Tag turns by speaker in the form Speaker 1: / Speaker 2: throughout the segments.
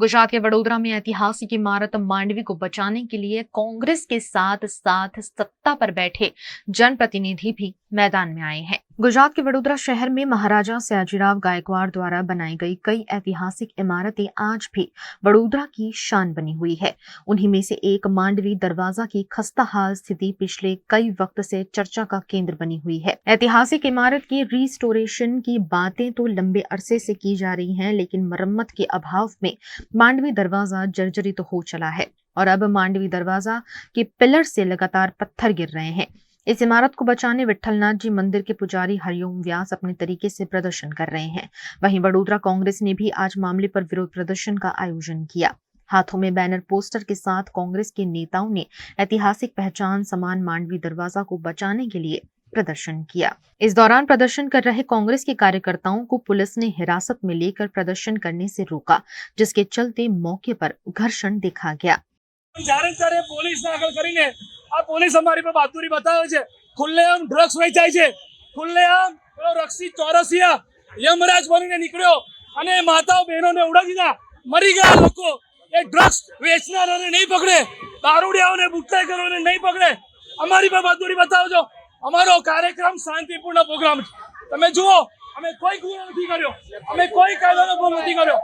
Speaker 1: गुजरात के वडोदरा में ऐतिहासिक इमारत मांडवी को बचाने के लिए कांग्रेस के साथ साथ सत्ता पर बैठे जनप्रतिनिधि भी मैदान में आए हैं। गुजरात के वडोदरा शहर में महाराजा सयाजीराव गायकवाड़ द्वारा बनाई गई कई ऐतिहासिक इमारतें आज भी वडोदरा की शान बनी हुई है। उन्हीं में से एक मांडवी दरवाजा की खस्ताहाल स्थिति पिछले कई वक्त से चर्चा का केंद्र बनी हुई है। ऐतिहासिक इमारत की रिस्टोरेशन की बातें तो लंबे अरसे से की जा रही हैं, लेकिन मरम्मत के अभाव में मांडवी दरवाजा जर्जरित हो चला है और अब मांडवी दरवाजा के पिलर से लगातार पत्थर गिर रहे हैं। इस इमारत को बचाने विट्ठलनाथ जी मंदिर के पुजारी हरिओम व्यास अपने तरीके से प्रदर्शन कर रहे हैं। वहीं वडोदरा कांग्रेस ने भी आज मामले पर विरोध प्रदर्शन का आयोजन किया। हाथों में बैनर पोस्टर के साथ कांग्रेस के नेताओं ने ऐतिहासिक पहचान समान मांडवी दरवाजा को बचाने के लिए प्रदर्शन किया। इस दौरान प्रदर्शन कर रहे कांग्रेस के कार्यकर्ताओं को पुलिस ने हिरासत में लेकर प्रदर्शन करने से रोका, जिसके चलते मौके पर घर्षण देखा गया।
Speaker 2: પોલીસ અમારી પર બહાદુરી બતાવે છે। ખુલ્લેઆમ ડ્રગ્સ વેચાય છે, ખુલ્લેઆમ પેલો રક્ષિત ચોરસિયા યમરાજ બનીને નીકળ્યો અને માતાઓ બહેનોને ઉડાવી દીધા। મરી ગયા લોકો। એ ડ્રગ્સ વેચનારાને નહીં પકડે, દારૂડિયાઓને બુટલેગરોને નહીં પકડે। અમારી પર બહાદુરી બતાવો છો। અમારો કાર્યક્રમ શાંતિપૂર્ણ પ્રોગ્રામ છે। તમે જુઓ, અમે કોઈ ગુનો નથી કર્યો, અમે કોઈ કાયદાનો ભંગ નથી કર્યો।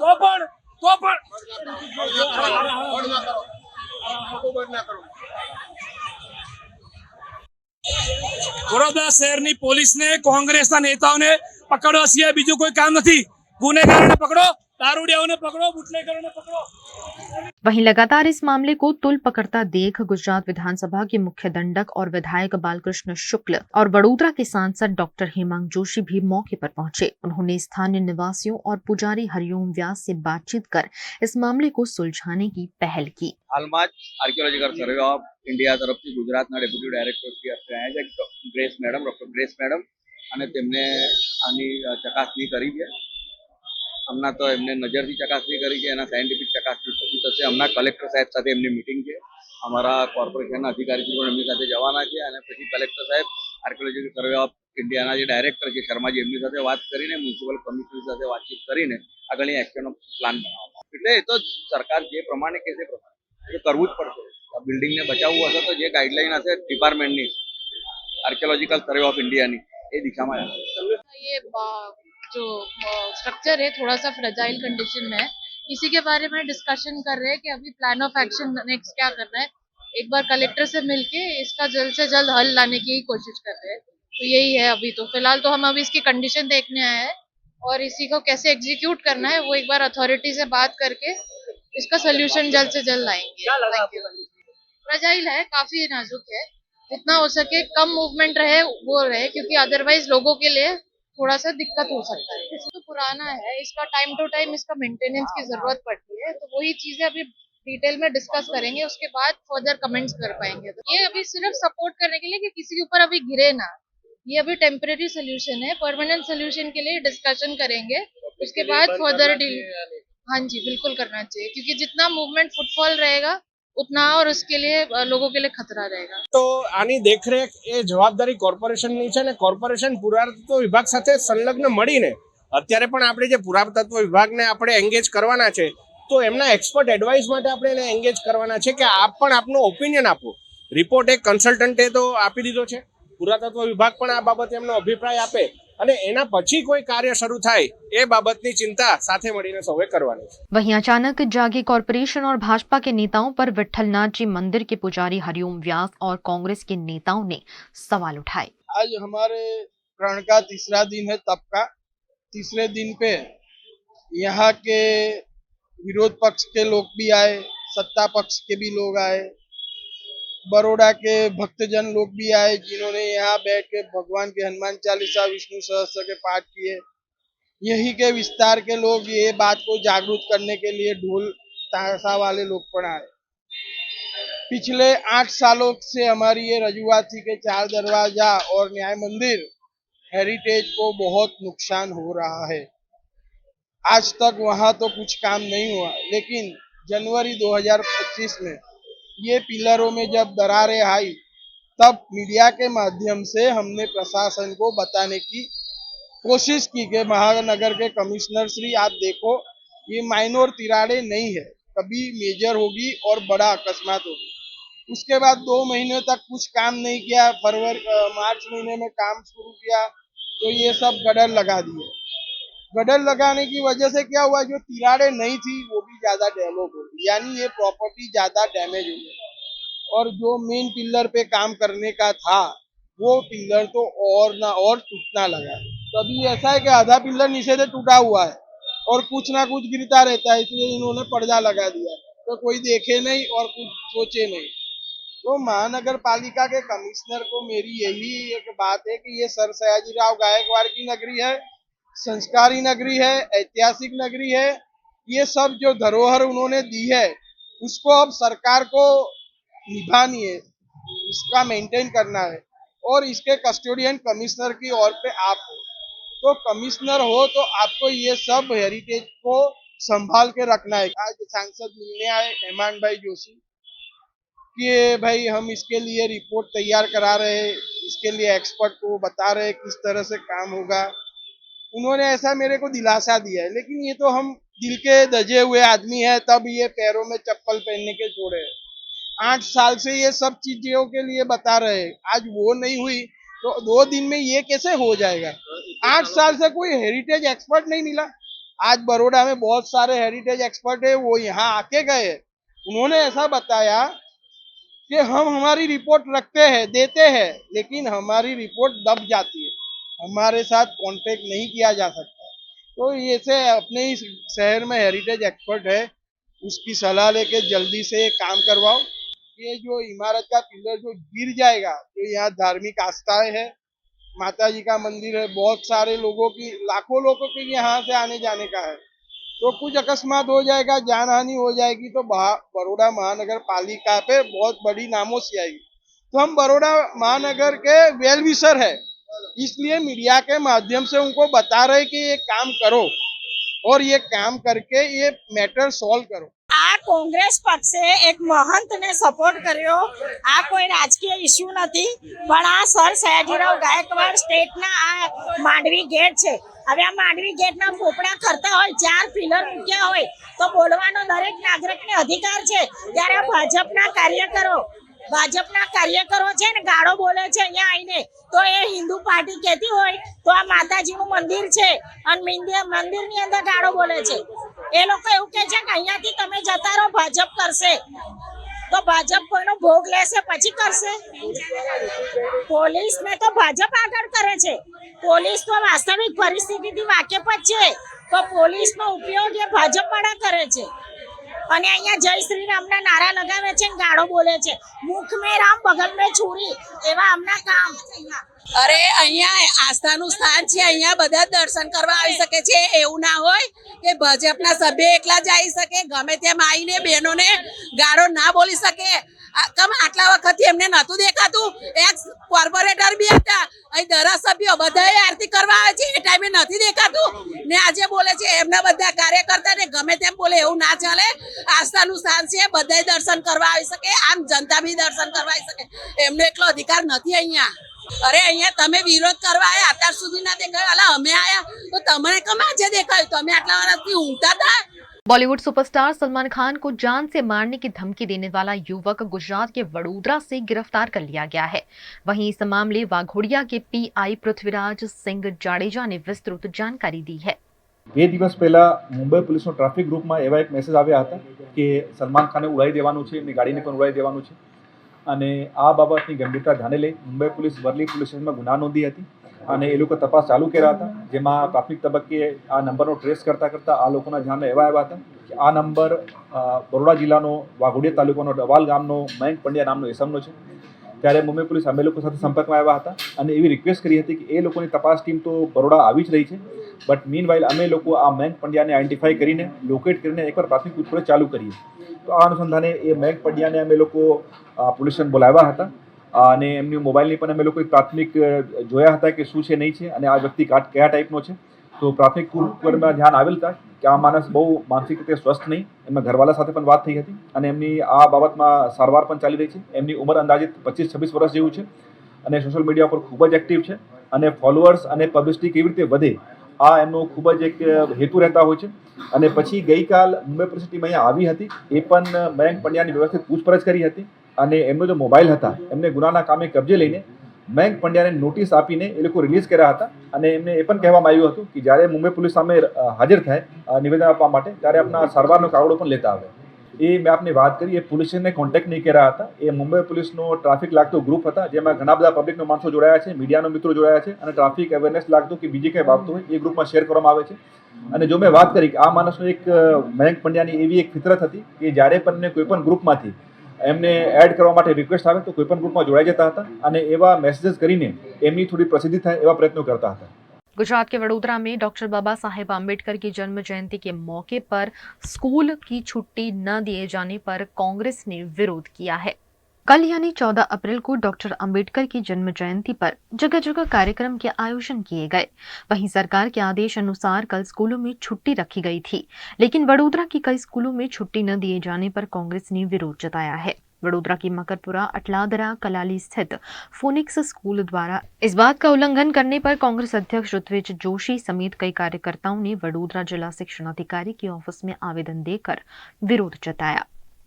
Speaker 2: તો પણ વડોદરા શહેરની પોલીસને કોંગ્રેસના નેતાઓને પકડવા સિવાય બીજું કોઈ કામ નથી। ગુનેગારોને પકડો, દારૂડિયાઓને પકડો, બુટલેગરોને પકડો।
Speaker 1: वहीं लगातार इस मामले को तुल पकड़ता देख गुजरात विधानसभा के मुख्य दंडक और विधायक बालकृष्ण शुक्ल और वडोदरा के सांसद डॉक्टर हेमांग जोशी भी मौके पर पहुंचे। उन्होंने स्थानीय निवासियों और पुजारी हरिओम व्यास से बातचीत कर इस मामले को सुलझाने की पहल की।
Speaker 3: हालમાં જ આર્કિયોલોજીકલ સર્વે ઓફ ઇન્ડિયા તરફથી ગુજરાતના ડેપ્યુટી ડાયરેક્ટર શ્રી આવ્યા છે, grace madam, doctor grace madam, અને તેમને આની ચકાસણી કરી છે। હમણાં તો એમને નજરથી ચકાસણી કરી છે, એના સાયન્ટિફિક ચકાસણી પછી થશે। હમણાં કલેક્ટર સાહેબ સાથે એમની મીટિંગ છે। અમારા કોર્પોરેશનના અધિકારીશ્રી પણ એમની સાથે જવાના છે અને પછી કલેક્ટર સાહેબ આર્કિયોલોજીકલ સર્વે ઓફ ઇન્ડિયાના જે ડાયરેક્ટર છે શર્માજી, એમની સાથે વાત કરીને મ્યુનિસિપલ કમિશનર સાથે વાતચીત કરીને આગળની એક્શનનો પ્લાન બનાવવાનો। એટલે એ તો સરકાર જે પ્રમાણે કહેશે પ્રમાણે એ કરવું જ પડશે। આ બિલ્ડિંગને બચાવવું હશે તો જે ગાઈડલાઈન હશે ડિપાર્ટમેન્ટની આર્કિયોલોજીકલ સર્વે ઓફ ઇન્ડિયાની એ દિશામાં
Speaker 4: ये जो स्ट्रक्चर है थोड़ा सा फ्रेजाइल कंडीशन में है, इसी के बारे में डिस्कशन कर रहे हैं कि अभी प्लान ऑफ एक्शन नेक्स्ट क्या करना है। एक बार कलेक्टर से मिलके इसका जल्द से जल्द हल लाने की ही कोशिश कर रहे हैं। तो यही है अभी तो फिलहाल तो हम अभी इसकी कंडीशन देखने आए हैं और इसी को कैसे एग्जीक्यूट करना है वो एक बार अथॉरिटी से बात करके इसका सोल्यूशन जल्द से जल्द लाएंगे। फ्रेजाइल है, काफी नाजुक है, जितना हो सके कम मूवमेंट रहे वो रहे, क्योंकि अदरवाइज लोगों के लिए थोड़ा सा दिक्कत हो सकता है। तो पुराना है, इसका टाइम टू टाइम इसका मेंटेनेंस की जरूरत पड़ती है। तो वही चीजें अभी डिटेल में डिस्कस करेंगे, उसके बाद फर्दर कमेंट्स कर पाएंगे। तो ये अभी सिर्फ सपोर्ट करने के लिए कि किसी के ऊपर अभी गिरे ना, ये अभी टेम्परेरी सोल्यूशन है। परमानेंट सोल्यूशन के लिए डिस्कशन करेंगे, उसके बाद फर्दर डील। हाँ जी, बिल्कुल करना चाहिए, क्योंकि जितना मूवमेंट फुटफॉल रहेगा उतना और उसके लिए लोगों के लिए खतरा रहेगा।
Speaker 2: તો આની દેખરેખ એ જવાબદારી કોર્પોરેશનની છે ને કોર્પોરેશન પુરાતત્વ વિભાગ સાથે સંલગ્ન મળીને અત્યારે પણ આપણે જે પુરાતત્વ વિભાગને આપણે એન્ગેજ કરવાના છે તો એમના એક્સપર્ટ એડવાઇસ માટે આપણે એને એન્ગેજ કરવાના છે કે આપ પણ આપનો ઓપિનિયન આપો। રિપોર્ટ એક કન્સલ્ટન્ટે તો આપી દીધો છે, પુરાતત્વ વિભાગ પણ આ બાબતે એમનો અભિપ્રાય આપે અને એના પછી કોઈ કાર્ય શરૂ થાય એ બાબતની चिंता साथे મળીને સૌએ કરવાની છે।
Speaker 1: वहीं अचानक जागे कॉर्पोरेशन और भाजपा के नेताओं पर विट्ठलनाथ जी मंदिर के पुजारी हरिओम व्यास और कांग्रेस के नेताओं ने सवाल उठाए।
Speaker 5: आज हमारे प्रण का तीसरा दिन है, तब का तीसरे दिन पे यहाँ के विरोध पक्ष के लोग भी आए, सत्ता पक्ष के भी लोग आए, बड़ौदा के भक्तजन लोग भी आए, जिन्होंने यहाँ बैठ के भगवान के हनुमान चालीसा, विष्णु सहस्त्र के पाठ किए। यही के विस्तार के लोग ये बात को जागरूक करने के लिए ढोल ताशा वाले लोग पण आए। पिछले 8 सालों से हमारी ये रजूआत थी कि 4 दरवाजा और न्याय मंदिर हेरिटेज को बहुत नुकसान हो रहा है। आज तक वहां तो कुछ काम नहीं हुआ, लेकिन जनवरी 2025 में ये पिलरों में जब दरारें आई तब मीडिया के माध्यम से हमने प्रशासन को बताने की कोशिश की कि महानगर के कमिश्नर श्री, आप देखो ये माइनर तिराड़े नहीं है, कभी मेजर होगी और बड़ा अकस्मात होगी। उसके बाद 2 महीने तक कुछ काम नहीं किया, मार्च महीने में काम शुरू किया तो ये सब गडर लगा दिए। गडर लगाने की वजह से क्या हुआ, जो तिराड़े नहीं थी वो भी ज्यादा डेवलप हो गई, यानी ये प्रॉपर्टी ज्यादा डैमेज हो गई। और जो मेन पिलर पे काम करने का था वो पिलर तो और टूटना लगा। तो अभी ऐसा है कि आधा पिलर नीचे से टूटा हुआ है और कुछ ना कुछ गिरता रहता है, इसलिए इन्होंने पर्दा लगा दिया तो कोई देखे नहीं और कुछ सोचे नहीं। तो महानगर पालिका के कमिश्नर को मेरी यही एक बात है कि ये सर सयाजीराव गायकवाड़ की नगरी है, संस्कारी नगरी है, ऐतिहासिक नगरी है। ये सब जो धरोहर उन्होंने दी है उसको अब सरकार को निभानी है, इसका मेंटेन करना है और इसके कस्टोडियन कमिश्नर की ओर पे आप हो। तो कमिश्नर हो तो आपको ये सब हेरिटेज को संभाल के रखना है। आज सांसद मिलने आए हेमंत भाई जोशी कि भाई हम इसके लिए रिपोर्ट तैयार करा रहे हैं, इसके लिए एक्सपर्ट को बता रहे हैं किस तरह से काम होगा। उन्होंने ऐसा मेरे को दिलासा दिया है, लेकिन ये तो हम दिल के दजे हुए आदमी है, तब ये पैरों में चप्पल पहनने के छोड़े हैं। 8 साल से ये सब चीजों के लिए बता रहे हैं, आज वो नहीं हुई तो 2 दिन में ये कैसे हो जाएगा। 8 साल से कोई हेरिटेज एक्सपर्ट नहीं मिला। आज बड़ौदा में बहुत सारे हेरिटेज एक्सपर्ट है, वो यहाँ आके गए, उन्होंने ऐसा बताया कि हम हमारी रिपोर्ट रखते हैं, देते हैं, लेकिन हमारी रिपोर्ट दब जाती है, हमारे साथ कांटेक्ट नहीं किया जा सकता। तो ये से अपने ही शहर में हेरिटेज एक्सपर्ट है, उसकी सलाह लेके जल्दी से काम करवाओ। ये जो इमारत का पिलर जो गिर जाएगा, तो यहाँ धार्मिक आस्थाएं है, माता जी का मंदिर है, बहुत सारे लोगों की, लाखों लोगों के यहाँ से आने जाने का है, तो कुछ अकस्मात हो जाएगा, जान हानि हो जाएगी तो बड़ौदा महानगर पालिका पे बहुत बड़ी नामोशी आएगी। तो हम बड़ौदा महानगर के वेल विशर है, इसलिए मीडिया के माध्यम से उनको बता रहे कि ये काम करो और ये काम करके ये मैटर सॉल्व करो।
Speaker 6: આ કોંગ્રેસ પક્ષે એક મહંતને સપોર્ટ કર્યો, આ કોઈ રાજકીય ઇસ્યુ નથી, પણ આ સર સયાજીરાવ ગાયકવાડ સ્ટેટના આ માંડવી ગેટ છે। હવે આ માંડવી ગેટના પોપડા કરતા હોય, 4 પિલર મૂક્યા હોય તો બોલવાનો દરેક નાગરિકને અધિકાર છે। ત્યારે ભાજપના કાર્યકરો છે ને ગાળો બોલે છે અહીંયા આવીને, તો એ હિન્દુ પાર્ટી કહેતી હોય તો આ માતાજીનું મંદિર છે અને મંદિરની અંદર ગાળો બોલે છે। એ લોકો એવું કહે છે કે અહીંયાથી તમે જતા રહો, ભાજપ કરશે। તો ભાજપ કોઈનો ભોગ લેશે પછી કરશે। પોલીસને તો ભાજપ આગળ કરે છે, પોલીસ તો વાસ્તવિક પરિસ્થિતિથી વાકેફ જ છે, તો પોલીસનો ઉપયોગ એ ભાજપ વાળા કરે છે અને અહીંયા જય શ્રી રામના નારા લગાવે છે, ગાળો બોલે છે, મુખ में राम बगल में छुरी, એવા આમના કામ।
Speaker 7: અરે અહીંયા આસ્થાનું સ્થાન છે, અહીંયા બધા દર્શન કરવા આવી શકે છે। એવું ના હોય કે ભાજપના સભ્ય એકલા જ આવી શકે, ગમે તેમ આવીને બહેનોને ગાળો ના બોલી શકે। કમ આટલા વખતથી એમને નહોતું દેખાતું, એક્સ કોર્પોરેટર બી હતા, અહીં ધારાસભ્યો બધાએ આરતી કરવા આવે છે, એ ટાઈમે નથી દેખાતું ને આજે બોલે છે। એમના બધા કાર્યકર્તાને ગમે તેમ બોલે એવું ના ચાલે। આસ્થાનું સ્થાન છે, બધાએ દર્શન કરવા આવી શકે, આમ જનતા બી દર્શન કરવા આવી શકે, એમનો એકલો અધિકાર નથી અહીંયા। અરે અહીંયા તમે વિરોધ કરવા આયા, અત્યાર સુધી ના દેખાય, અલા અમે આયા તો તમને કેમ આજે દેખાયું? તમે આટલા વર્ષથી ઊંઘતા હતા।
Speaker 1: बॉलीवुड सुपरस्टार सलमान खान को जान से मारने की धमकी देने वाला युवक गुजरात के वडोदरा से गिरफ्तार कर लिया गया है। वहीं इस मामले वाघोड़िया के पीआई पृथ्वीराज सिंह जाडेजा ने विस्तृत जानकारी दी है।
Speaker 8: 2 દિવસ પહેલા મુંબઈ પોલીસનો ટ્રાફિક ગ્રુપમાં એવા એક મેસેજ આવ્યા હતા કે સલમાન ખાને ઉડાવી દેવાનું છે, એમની ગાડીને પણ ઉડાવી દેવાનું છે અને આ બાબતની ગંભીરતા ધ્યાને લઈ મુંબઈ પોલીસ વરલી પોલીસ સ્ટેશનમાં ગુના નોંધી હતી અને એ લોકો તપાસ ચાલુ કર્યા હતા, જેમાં પ્રાથમિક તબક્કે આ નંબરનો ટ્રેસ કરતા આ લોકોના ધ્યાને એવા આવ્યા હતા કે આ નંબર બરોડા જિલ્લાનો વાઘોડિયા તાલુકાનો ડવાલ ગામનો મયંક પંડ્યા નામનો એસમનો છે। ત્યારે મુંબઈ પોલીસ અમે લોકો સાથે સંપર્કમાં આવ્યા હતા અને એવી રિક્વેસ્ટ કરી હતી કે એ લોકોની તપાસ ટીમ તો બરોડા આવી જ રહી છે, બટ મીનવાઇલ અમે લોકો આ મયંક પંડ્યાને આઈડેન્ટિફાઈ કરીને લોકેટ કરીને એકવાર પ્રાથમિક પૂછપરછ ચાલુ કરીએ। તો આ અનુસંધાને એ મયંક પંડ્યાને અમે લોકો પોલીસ સ્ટેશન બોલાવ્યા હતા અને એમની મોબાઈલની પણ અમે લોકો પ્રાથમિક જોયા હતા કે શું છે નહીં છે અને આ વ્યક્તિ કયા ટાઈપનો છે। તો પ્રાથમિક પૂછપરછમાં ધ્યાન આવેલ હતા કે આ માણસ બહુ માનસિક રીતે સ્વસ્થ નહીં, એમના ઘરવાળા સાથે પણ વાત થઈ હતી અને એમની આ બાબતમાં સારવાર પણ ચાલી રહી છે। એમની ઉંમર અંદાજિત 25-26 વર્ષ જેવું છે અને સોશિયલ મીડિયા પર ખૂબ જ એક્ટિવ છે અને ફોલોઅર્સ અને પબ્લિસિટી કેવી રીતે વધે આ એમનો ખૂબ જ એક હેતુ રહેતા હોય છે. અને પછી ગઈકાલ મુંબઈ પોલીસ ટીમ અહીંયા આવી હતી, એ પણ મયંક પંડ્યાની વ્યવસ્થિત પૂછપરછ કરી હતી અને એમનો જે મોબાઈલ હતા એમને ગુનાના કામે કબજે લઈને મયંક પંડ્યાને નોટિસ આપીને એ લોકો રિલીઝ કર્યા હતા. અને એમને એ પણ કહેવામાં આવ્યું હતું કે જ્યારે મુંબઈ પોલીસ સામે હાજર થાય નિવેદન આપવા માટે ત્યારે આપણા સારવારનો કાગળો પણ લેતા આવે. એ મેં આપને વાત કરી, એ પોલીસ સ્ટેશનને કોન્ટેક્ટ નહીં કર્યા હતા. એ મુંબઈ પોલીસનો ટ્રાફિક લાગતો ગ્રુપ હતા, જેમાં ઘણા બધા પબ્લિકનો માણસો જોડાયા છે, મીડિયાનો મિત્રો જોડાયા છે અને ટ્રાફિક અવેરનેસ લાગતો કે બીજી કંઈ બાબતો હોય એ ગ્રુપમાં શેર કરવામાં આવે છે. અને જો મેં વાત કરી કે આ માણસનો એક મયંક પંડ્યાની એવી એક ફિતરત હતી કે જ્યારે પણ કોઈ પણ ગ્રુપમાંથી એમને એડ કરવા માટે રિક્વેસ્ટ આવે તો કોઈ પણ ગ્રુપમાં જોડાઈ જતા હતા અને એવા મેસેजेस કરીને એમની થોડી પ્રસિદ્ધિ થાય એવા પ્રયત્નો करता था.
Speaker 1: गुजरात के वडोदरा में डॉक्टर बाबा साहेब आम्बेडकर की जन्म जयंती के मौके पर स्कूल की छुट्टी न दिए जाने पर कांग्रेस ने विरोध किया है. कल यानी 14 अप्रैल को डॉक्टर अंबेडकर की जन्म जयंती पर जगह जगह कार्यक्रम के आयोजन किए गए. वहीं सरकार के आदेश अनुसार कल स्कूलों में छुट्टी रखी गई थी, लेकिन वडोदरा की कई स्कूलों में छुट्टी न दिए जाने पर कांग्रेस ने विरोध जताया है. वडोदरा की मकरपुरा, अटलादरा, कलाली स्थित फोनिक्स स्कूल द्वारा इस बात का उल्लंघन करने पर कांग्रेस अध्यक्ष ऋत्विज जोशी समेत कई कार्यकर्ताओं ने वडोदरा जिला शिक्षण अधिकारी की ऑफिस में आवेदन देकर विरोध जताया.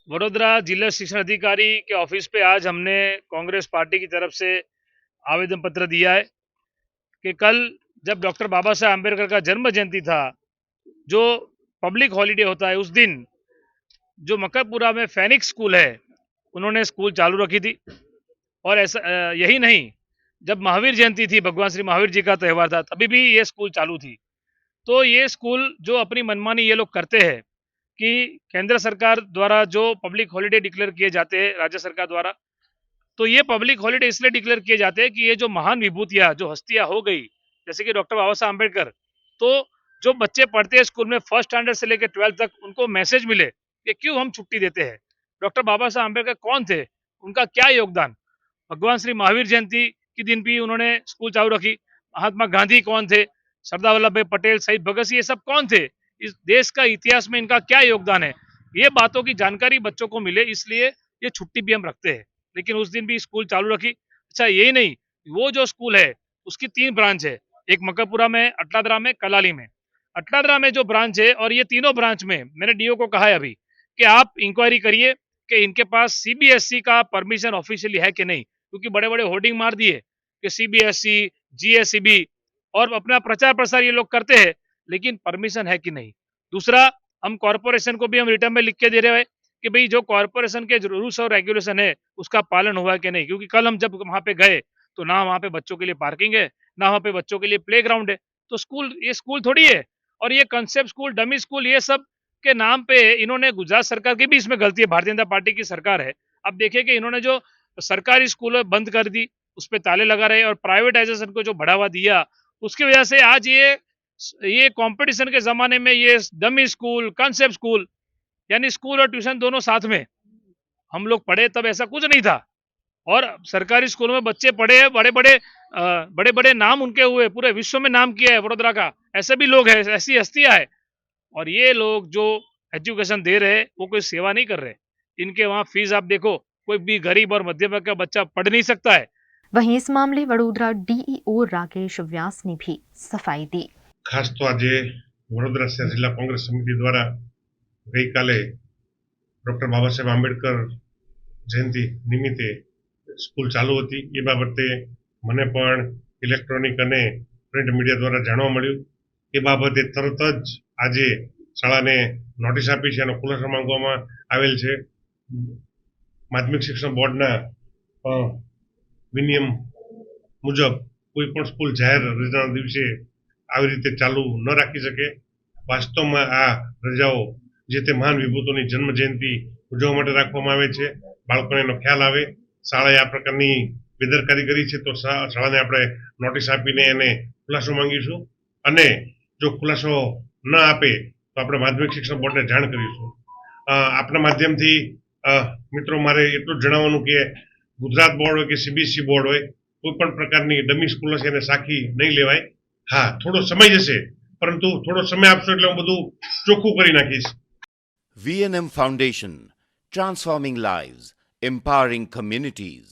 Speaker 2: वडोदरा जिला शिक्षण अधिकारी के ऑफिस पे आज हमने कांग्रेस पार्टी की तरफ से आवेदन पत्र दिया है कि कल जब डॉक्टर बाबा साहेब आम्बेडकर का जन्म जयंती था, जो पब्लिक हॉलीडे होता है, उस दिन जो मकरपुरा में फेनिक्स स्कूल है उन्होंने स्कूल चालू रखी थी. और ऐसा यही नहीं, जब महावीर जयंती थी, भगवान श्री महावीर जी का त्यौहार था, तभी भी ये स्कूल चालू थी. तो ये स्कूल जो अपनी मनमानी ये लोग करते हैं कि केंद्र सरकार द्वारा जो पब्लिक हॉलीडे डिक्लेयर किए जाते हैं राज्य सरकार द्वारा, तो ये पब्लिक हॉलीडे इसलिए डिक्लेयर किए जाते हैं कि ये जो महान विभूतियां, जो हस्तियां हो गई, जैसे कि डॉक्टर बाबा साहब अम्बेडकर, तो जो बच्चे पढ़ते हैं स्कूल में 1st स्टैंडर्ड से लेकर 12th तक, उनको मैसेज मिले कि क्यों हम छुट्टी देते हैं. डॉक्टर बाबा साहब अम्बेडकर कौन थे, उनका क्या योगदान. भगवान श्री महावीर जयंती के दिन भी उन्होंने स्कूल चालू रखी. महात्मा गांधी कौन थे, सरदार वल्लभ भाई पटेल, शहीद भगत सिंह, ये सब कौन थे, इस देश का इतिहास में इनका क्या योगदान है, ये बातों की जानकारी बच्चों को मिले, इसलिए ये छुट्टी भी हम रखते हैं. लेकिन उस दिन भी स्कूल चालू रखी. अच्छा, यही नहीं, वो जो स्कूल है उसकी 3 ब्रांच है, एक मकरपुरा में, अटलादरा में, कलाली में. अटलादरा में जो ब्रांच है, और ये तीनों ब्रांच में मैंने डीओ को कहा है अभी कि आप इंक्वायरी करिए कि इनके पास सीबीएसई का परमिशन ऑफिशियली है कि नहीं, क्योंकि बड़े बड़े होर्डिंग मार दिए कि सीबीएसई, जीएसईबी और अपना प्रचार प्रसार ये लोग करते हैं, लेकिन परमिशन है कि नहीं. दूसरा, हम कॉर्पोरेशन को भी हम रिटर्न में लिख के दे रहे हैं कि भाई जो कॉर्पोरेशन के रूल्स और रेगुलेशन है उसका पालन हुआ है कि नहीं, क्योंकि कल हम जब वहां पे गए तो ना वहां पे बच्चों के लिए पार्किंग है, ना वहां पे बच्चों के लिए प्ले ग्राउंड है. तो ये स्कूल थोड़ी है. और ये कंसेप्ट स्कूल, डमी स्कूल, ये सब के नाम पे इन्होंने, गुजरात सरकार की भी इसमें गलती है, भारतीय जनता पार्टी की सरकार है. अब देखिए कि इन्होंने जो सरकारी स्कूल बंद कर दी, उस पर ताले लगा रहे, और प्राइवेटाइजेशन को जो बढ़ावा दिया, उसकी वजह से आज ये कंपटीशन के जमाने में ये डमी स्कूल, कंसेप्ट स्कूल, यानी स्कूल और ट्यूशन दोनों साथ में. हम लोग पढ़े तब ऐसा कुछ नहीं था, और सरकारी स्कूलों में बच्चे पढ़े हैं, बड़े बड़े नाम उनके हुए, पूरे विश्व में नाम किया है वडोदरा का. ऐसे भी लोग हैं, ऐसी हस्तियां है. और ये लोग जो एजुकेशन दे रहे हैं वो कोई सेवा नहीं कर रहे. इनके वहाँ फीस आप देखो, कोई भी गरीब और मध्यम वर्ग का बच्चा पढ़ नहीं सकता है.
Speaker 1: वहीं इस मामले वडोदरा डीईओ राकेश व्यास ने भी सफाई दी.
Speaker 9: खास तो आज वडोदरा शहर जिला कांग्रेस समिति द्वारा गई काले डॉक्टर बाबा साहेब आंबेडकर जयंती निमित्ते स्कूल चालू थी. ये बाबते मने पण इलेक्ट्रॉनिक अने प्रिंट मीडिया द्वारा जाणवा मळ्युं. એ બાબતે તરત જ આજે શાળાને નોટિસ આપી છે અને ખુલાસો માંગવામાં આવેલ છે. માધ્યમિક શિક્ષણ બોર્ડના વિનિયમ મુજબ કોઈ પણ સ્કૂલ જાહેર રજાના દિવસે આવી રીતે ચાલુ ન રાખી શકે. વાસ્તવમાં આ રજાઓ જે તે મહાન વિભૂતોની જન્મ જયંતિ ઉજવવા માટે રાખવામાં આવે છે. બાળકોને એનો ખ્યાલ આવે. શાળાએ આ પ્રકારની બેદરકારી કરી છે તો શાળાને આપણે નોટિસ આપીને એને ખુલાસો માંગીશું, અને જો ખુલાસો ન આપે તો આપણે માધ્યમિક શિક્ષણ બોર્ડને જાણ કરીશું. આપના માધ્યમથી મિત્રો મારે એટલું જ જણાવવાનું કે ગુજરાત બોર્ડ હોય કે સીબીએસઈ બોર્ડ હોય, કોઈ પણ પ્રકારની ડમી સ્કૂલો છે એને સાખી નહીં લેવાય. હા, થોડો સમય જશે, પરંતુ થોડો સમય આપશો એટલે હું બધું ચોખ્ખું કરી નાખીશ.
Speaker 10: VNM Foundation, transforming lives, empowering communities.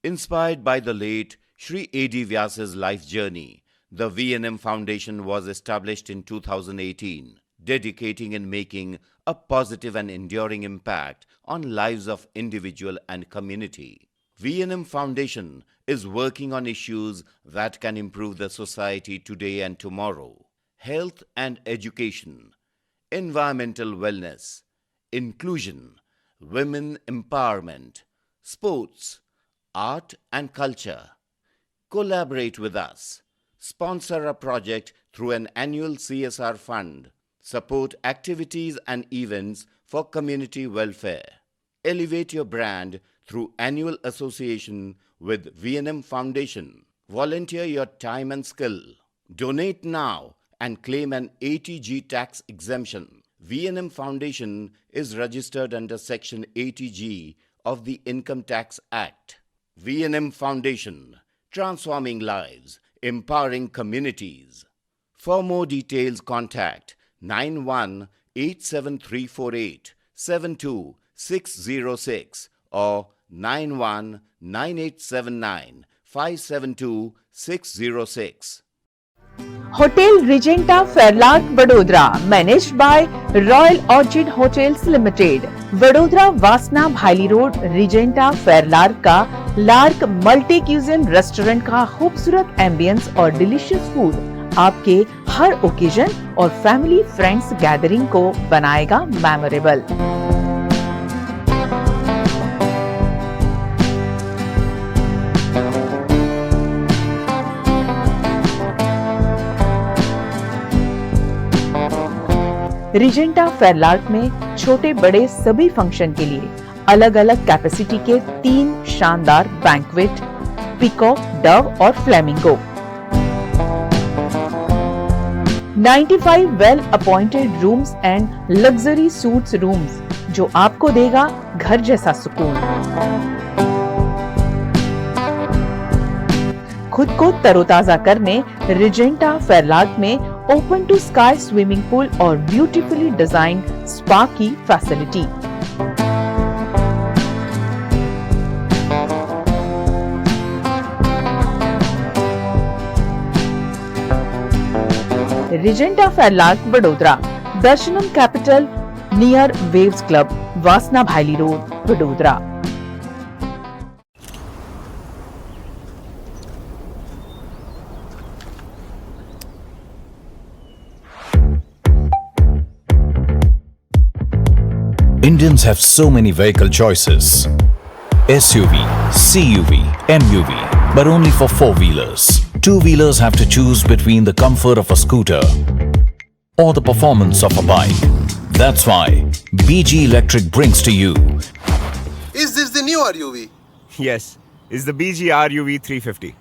Speaker 10: Inspired by the late Shri A.D. Vyas's life journey, The VNM Foundation was established in 2018, dedicating and making a positive and enduring impact on lives of individual and community. VNM Foundation is working on issues that can improve the society today and tomorrow. Health and education, environmental wellness, inclusion, women empowerment, sports, art and culture. Collaborate with us. Sponsor a project through an annual CSR fund. Support activities and events for community welfare. Elevate your brand through annual association with VNM Foundation. Volunteer your time and skill. Donate now and claim an ATG tax exemption. VNM Foundation is registered under Section 80G of the Income Tax Act. VNM Foundation, transforming lives, empowering communities. For more details, contact 918738 72606 or 919879 572606.
Speaker 11: Hotel Regenta Fairlark Vadodara, managed by Royal Orchid Hotels Limited, Vadodara वासना Bhayli road Regenta फेयरलार्क का lark multi cuisine restaurant का खूबसूरत ambience और delicious food आपके हर occasion और family friends gathering को बनाएगा memorable. Regenta Fairlark में छोटे बड़े सभी फंक्शन के लिए अलग अलग कैपेसिटी के 3 शानदार बैंक्वेट, पीकॉक, डव और flamingo, 95 well appointed rooms and luxury suits rooms जो आपको देगा घर जैसा सुकून। खुद को तरोताजा करने रिजेंटा फेयरलार्क में open to sky swimming pool और ब्यूटीफुली डिजाइन्ड स्पा की facility. Regenta Fairlark Vadodara, Darshanam Capital near Waves Club, Vasna Bhayli road, Vadodara.
Speaker 12: Indians have so many vehicle choices: SUV, CUV, MUV, but only for four-wheelers. Two-wheelers have to choose between the comfort of a scooter or the performance of a bike. That's why BG Electric brings to you.
Speaker 13: Is this the new RUV?
Speaker 14: Yes, it's the BG RUV 350.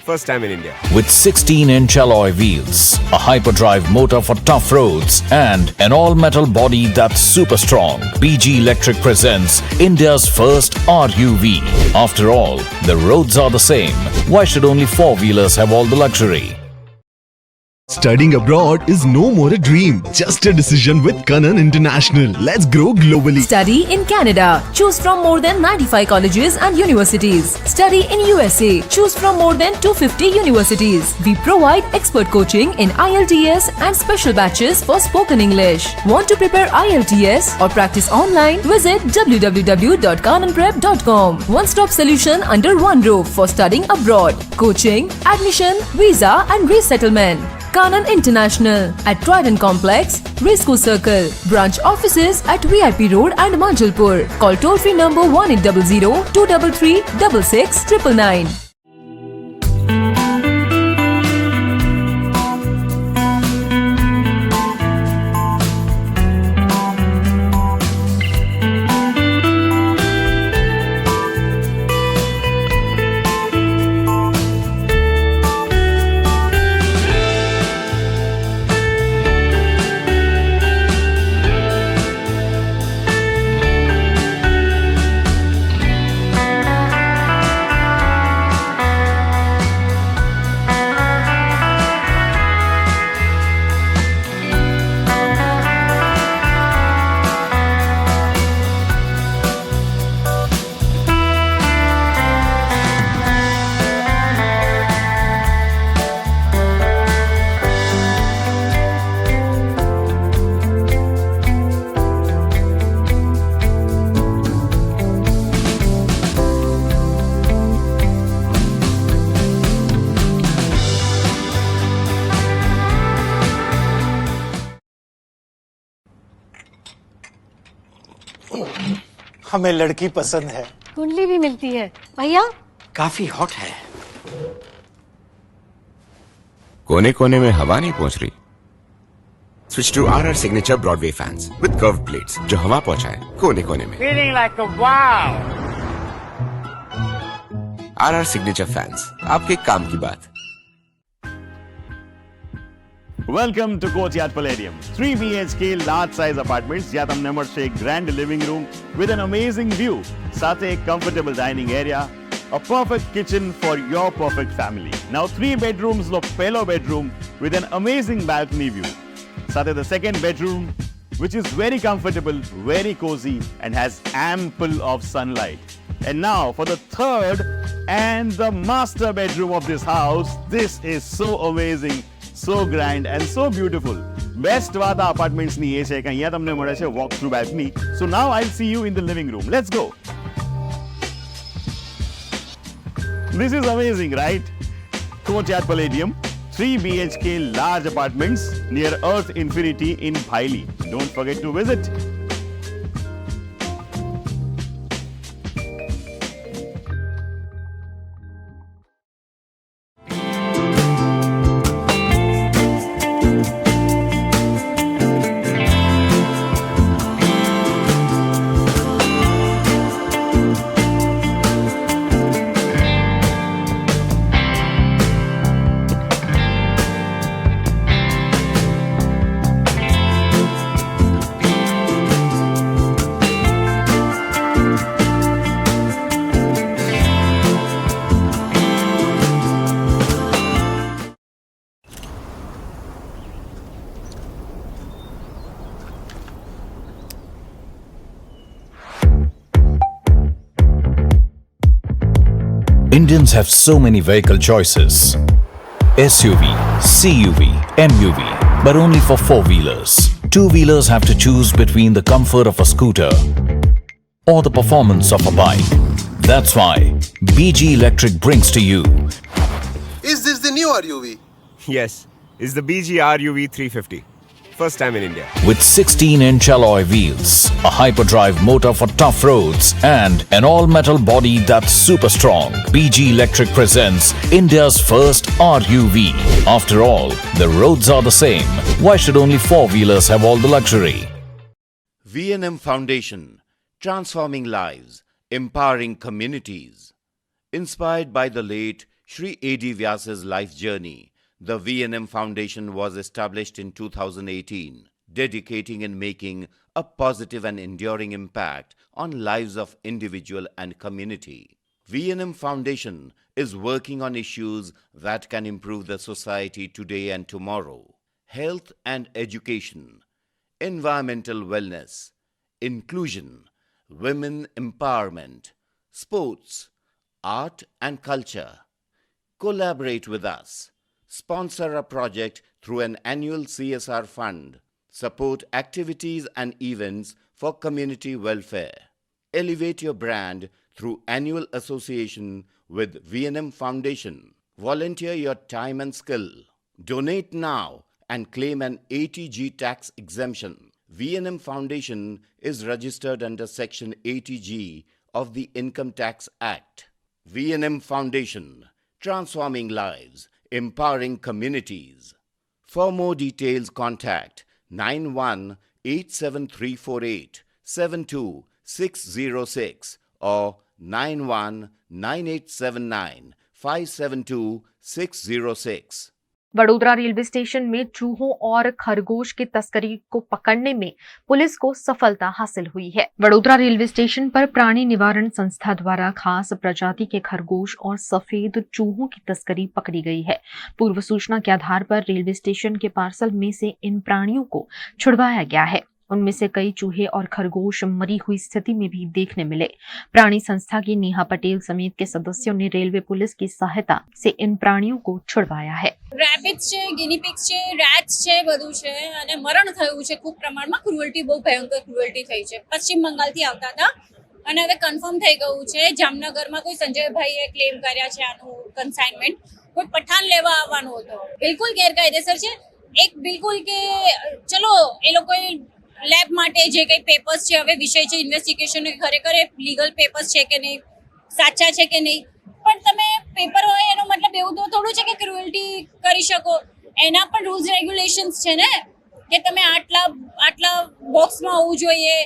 Speaker 14: First time in India.
Speaker 12: With 16-inch alloy wheels, a hyperdrive motor for tough roads, and an all-metal body that's super strong, BG Electric presents India's first RUV. After all, the roads are the same. Why should only four-wheelers have all the luxury?
Speaker 15: Studying abroad is no more a dream, just a decision with Kanan International. Let's grow globally.
Speaker 16: Study in Canada. Choose from more than 95 colleges and universities. Study in USA. Choose from more than 250 universities. We provide expert coaching in IELTS and special batches for spoken English. Want to prepare IELTS or practice online? Visit www.kananprep.com. One-stop solution under one roof for studying abroad. Coaching, admission, visa and resettlement. Kanan International at Trident Complex, Risco Circle. Branch offices at VIP Road and Manjalpur. Call toll-free number 1800-233-6699.
Speaker 17: हमें लड़की पसंद है।
Speaker 18: कुंडली भी मिलती है भैया।
Speaker 17: काफी हॉट है।
Speaker 14: कोने कोने में हवा नहीं पहुंच रही। Switch to RR signature broadway fans with curve plates जो हवा पहुंचाए कोने कोने में।
Speaker 17: Feeling like a wow.
Speaker 14: RR signature fans, आपके काम की बात।
Speaker 19: Welcome to Courtyard Palladium. 3 BHK large size apartments જ્યાં તમને મળશે એક grand living room with an amazing view, સાથે એક comfortable dining area, a perfect kitchen for your perfect family. Now 3 bedrooms નો પહેલો bedroom with an amazing balcony view. સાથે the second bedroom which is very comfortable, very cozy and has ample of sunlight. And now for the third and the master bedroom of this house. This is so amazing, so grand and so beautiful. Best વાત આ apartments ની એ છે કે અહીંયા તમને મળે છે walk through balcony. So now I'll see you in the living room. Let's go. This is amazing, right? Courtyard Palladium, 3 BHK large apartments near Earth Infinity in Bhaili. Don't forget to visit.
Speaker 12: Indians have so many vehicle choices. SUV, CUV, MUV, but only for four-wheelers. Two-wheelers have to choose between the comfort of a scooter or the performance of a bike. That's why BG Electric brings to you.
Speaker 13: Is this the new RUV?
Speaker 14: Yes, it's the BG RUV 350. First time in India.
Speaker 12: With 16-inch alloy wheels, a hyperdrive motor for tough roads, and an all-metal body that's super strong, BG Electric presents India's first RUV. After all, the roads are the same. Why should only four-wheelers have all the luxury?
Speaker 10: V&M Foundation, transforming lives, empowering communities. Inspired by the late Sri A.D. Vyasa's life journey, the V&M Foundation was established in 2018, dedicating and making a positive and enduring impact on lives of individual and community. V&M Foundation is working on issues that can improve the society today and tomorrow. Health and education, environmental wellness, inclusion, women empowerment, sports, art and culture. Collaborate with us. Sponsor a project through an annual CSR fund. Support activities and events for community welfare. Elevate your brand through annual association with V&M Foundation. Volunteer your time and skill. Donate now and claim an ATG tax exemption. V&M Foundation is registered under Section 80G of the Income Tax Act. V&M Foundation, transforming lives, empowering communities. For more details, contact 918734872606 or 919879572606.
Speaker 1: Vadodara railway station में चूहों और खरगोश की तस्करी को पकड़ने में police को सफलता हासिल हुई है। वडोदरा रेलवे स्टेशन पर प्राणी निवारण संस्था द्वारा खास प्रजाति के खरगोश और सफेद चूहों की तस्करी पकड़ी गई है। पूर्व सूचना के आधार पर रेलवे स्टेशन के पार्सल में से इन प्राणियों को छुड़वाया गया है। उनमें से कई चूहे और खरगोश मरी हुई स्थिति में भी देखने मिले। प्राणी संस्था की नेहा पटेल समेत के सदस्यों ने रेलवे पुलिस की सहायता से इन प्राणियों को छुड़वाया है।
Speaker 20: રેબિટ્સ છે, ગિનીપિગ્સ છે, રેટ્સ છે, બધું છે અને મરણ થયું છે ખૂબ પ્રમાણમાં। ક્રુઅલ્ટી બહુ ભયંકર ક્રુઅલ્ટી થઈ છે। પશ્ચિમ બંગાળથી આવતા હતા અને હવે કન્ફર્મ થઈ ગયું છે જામનગરમાં કોઈ સંજયભાઈએ ક્લેમ કર્યા છે આનું કન્સાઇનમેન્ટ। કોઈ પઠાણ લેવા આવવાનો હતો, બિલકુલ ગેરકાયદેસર છે। એક બિલકુલ કે ચલો એ લોકોએ લેબ માટે જે કંઈ પેપર્સ છે, હવે વિષય છે ઇન્વેસ્ટિગેશન, ખરેખર એ લીગલ પેપર્સ છે કે નહીં, સાચા છે કે નહીં. પણ તમે પેપર હોય એનો મતલબ એવું તો થોડું છે કે ક્રુઅલ્ટી કરી શકો. એના પણ રૂલ્સ રેગ્યુલેશન્સ છે ને, કે તમે આટલા બોક્સમાં હોવું જોઈએ,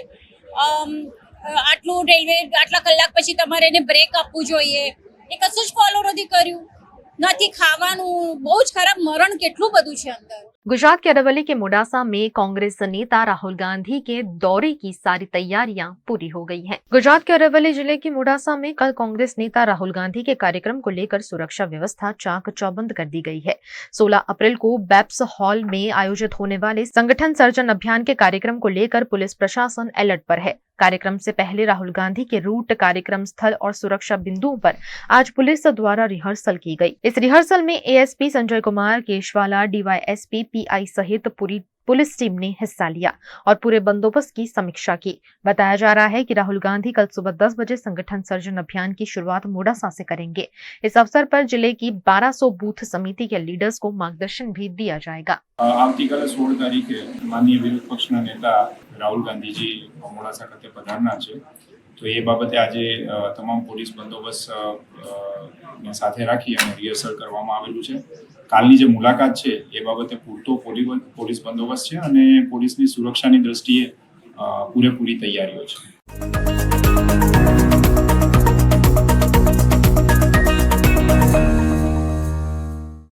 Speaker 20: આટલું રેલવે આટલા કલાક પછી તમારે એને બ્રેક આપવું જોઈએ. એ કશું જ ફોલો નથી કર્યું, નથી ખાવાનું, બહુ જ ખરાબ, મરણ કેટલું બધું છે અંદર.
Speaker 1: गुजरात के अरवली के मोडासा में कांग्रेस नेता राहुल गांधी के दौरे की सारी तैयारियां पूरी हो गई हैं। गुजरात के अरवली जिले के मोडासा में कल कांग्रेस नेता राहुल गांधी के कार्यक्रम को लेकर सुरक्षा व्यवस्था चाक चौबंद कर दी गई है। 16 अप्रैल को बैप्स हॉल में आयोजित होने वाले संगठन सर्जन अभियान के कार्यक्रम को लेकर पुलिस प्रशासन अलर्ट पर है। कार्यक्रम से पहले राहुल गांधी के रूट, कार्यक्रम स्थल और सुरक्षा बिंदुओं पर आज पुलिस द्वारा रिहर्सल की गई। इस रिहर्सल में ASP Sanjay Kumar Keshwala, DYSP pi सहित पूरी पुलिस टीम ने हिस्सा लिया और पूरे बंदोबस्त की समीक्षा की। बताया जा रहा है कि राहुल गांधी कल सुबह 10 बजे संगठन सर्जन अभियान की शुरुआत मोडासा से करेंगे। इस अवसर पर जिले की 1200 बूथ समिति के लीडर्स को मार्गदर्शन भी दिया जाएगा।
Speaker 21: આવતીકાલે 16 તારીખે માનનીય વિરોધ પક્ષના નેતા રાહુલ ગાંધીજી મોડાસા ખાતે પધારનાર છે, તો એ બાબતે આજે તમામ પોલીસ બંદોબસ્ત સાથે રાખી અને રિહર્સલ કરવામાં આવેલું છે. કાલની જે મુલાકાત છે એ બાબતે પૂરતો પોલીસ બંદોબસ્ત છે અને પોલીસની સુરક્ષાની દ્રષ્ટિએ પૂરેપૂરી તૈયારીઓ છે.